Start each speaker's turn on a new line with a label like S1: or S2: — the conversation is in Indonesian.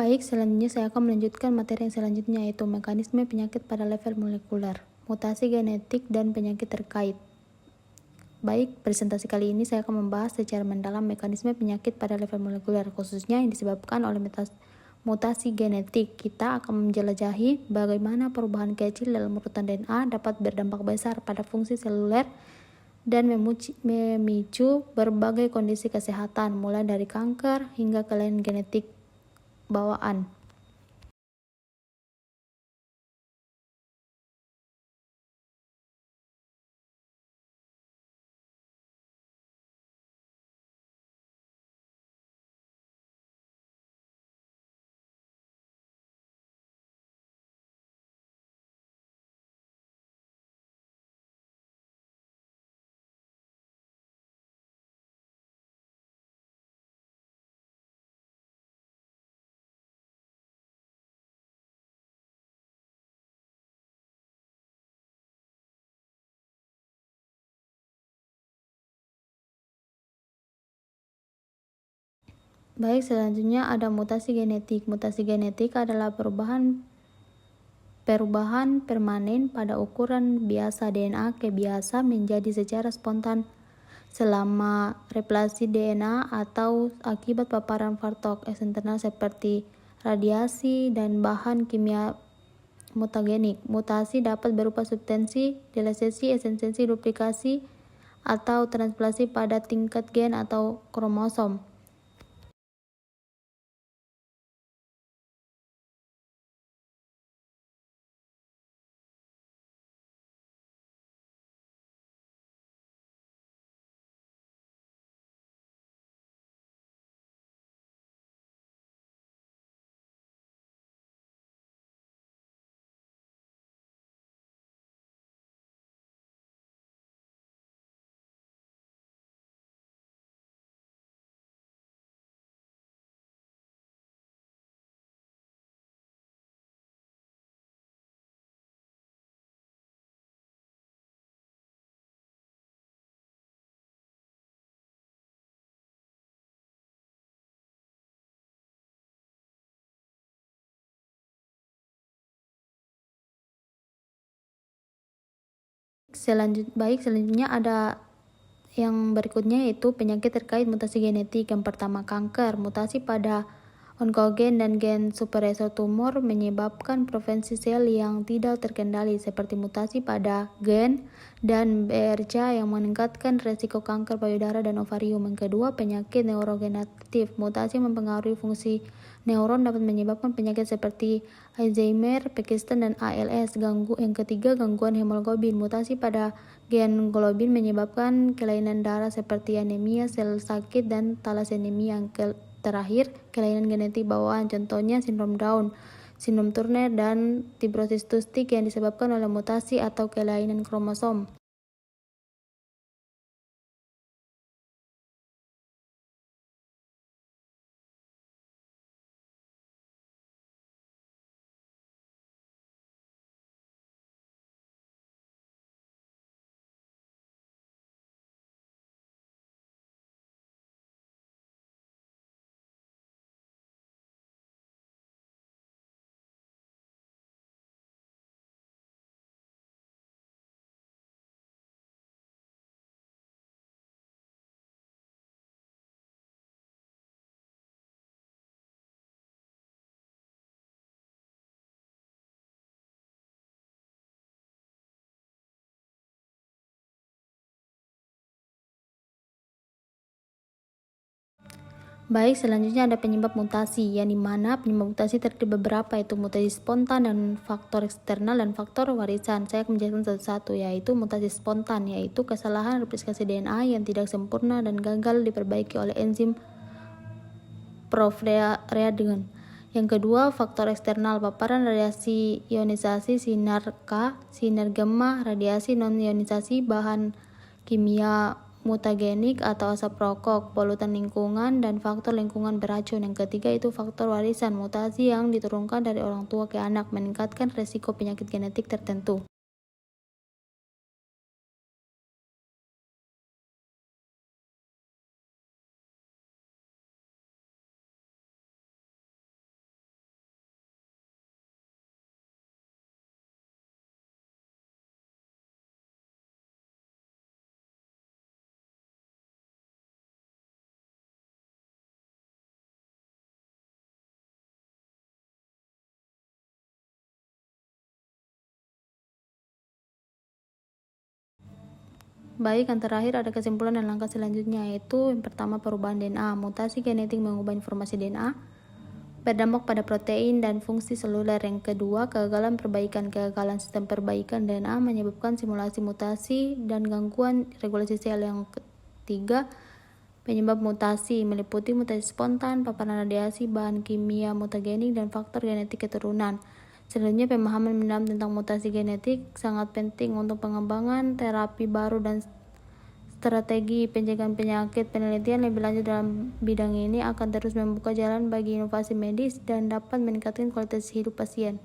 S1: Baik, selanjutnya saya akan melanjutkan materi yang selanjutnya, yaitu mekanisme penyakit pada level molekuler, mutasi genetik, dan penyakit terkait. Baik, presentasi kali ini saya akan membahas secara mendalam mekanisme penyakit pada level molekuler, khususnya yang disebabkan oleh mutasi genetik. Kita akan menjelajahi bagaimana perubahan kecil dalam urutan DNA dapat berdampak besar pada fungsi seluler dan memicu berbagai kondisi kesehatan, mulai dari kanker hingga kelainan genetik bawaan. Baik, selanjutnya ada mutasi genetik. Mutasi genetik adalah perubahan permanen pada ukuran biasa DNA kebiasa menjadi secara spontan selama replasi DNA atau akibat paparan faktor eksternal seperti radiasi dan bahan kimia mutagenik. Mutasi dapat berupa substansi, delisesi, esensi, duplikasi, atau transplasi pada tingkat gen atau kromosom. Selanjutnya ada yang berikutnya, yaitu penyakit terkait mutasi genetik. Yang pertama, kanker. Mutasi pada onkogen dan gen supresor tumor menyebabkan profesi sel yang tidak terkendali, seperti mutasi pada gen dan BRCA yang meningkatkan resiko kanker payudara dan ovarium. Yang kedua, penyakit neurodegeneratif. Mutasi mempengaruhi fungsi neuron dapat menyebabkan penyakit seperti Alzheimer, Parkinson, dan ALS. Yang ketiga, gangguan hemoglobin. Mutasi pada gen globin menyebabkan kelainan darah seperti anemia, sel sakit, dan talasemia. Yang terakhir, kelainan genetik bawaan, contohnya sindrom Down, sindrom Turner, dan fibrosis tustik yang disebabkan oleh mutasi atau kelainan kromosom. Baik, selanjutnya ada penyebab mutasi, yang dimana penyebab mutasi terdiri beberapa, yaitu mutasi spontan dan faktor eksternal dan faktor warisan. Saya akan menjelaskan satu-satu, yaitu mutasi spontan, yaitu kesalahan replikasi DNA yang tidak sempurna dan gagal diperbaiki oleh enzim proofreading. Yang kedua, faktor eksternal, paparan radiasi ionisasi, sinar K, sinar gamma, radiasi non-ionisasi, bahan kimia mutagenik atau asap rokok, polutan lingkungan, dan faktor lingkungan beracun. Yang ketiga itu faktor warisan, mutasi yang diturunkan dari orang tua ke anak, meningkatkan resiko penyakit genetik tertentu. Baik, yang terakhir ada kesimpulan dan langkah selanjutnya, yaitu yang pertama perubahan DNA. Mutasi genetik mengubah informasi DNA, berdampak pada protein dan fungsi seluler. Yang kedua, kegagalan kegagalan sistem perbaikan DNA menyebabkan simulasi mutasi dan gangguan regulasi sel. Yang ketiga, penyebab mutasi meliputi mutasi spontan, paparan radiasi, bahan kimia mutagenik, dan faktor genetik keturunan. Selanjutnya, pemahaman mendalam tentang mutasi genetik sangat penting untuk pengembangan terapi baru dan strategi pencegahan penyakit. Penelitian lebih lanjut dalam bidang ini akan terus membuka jalan bagi inovasi medis dan dapat meningkatkan kualitas hidup pasien.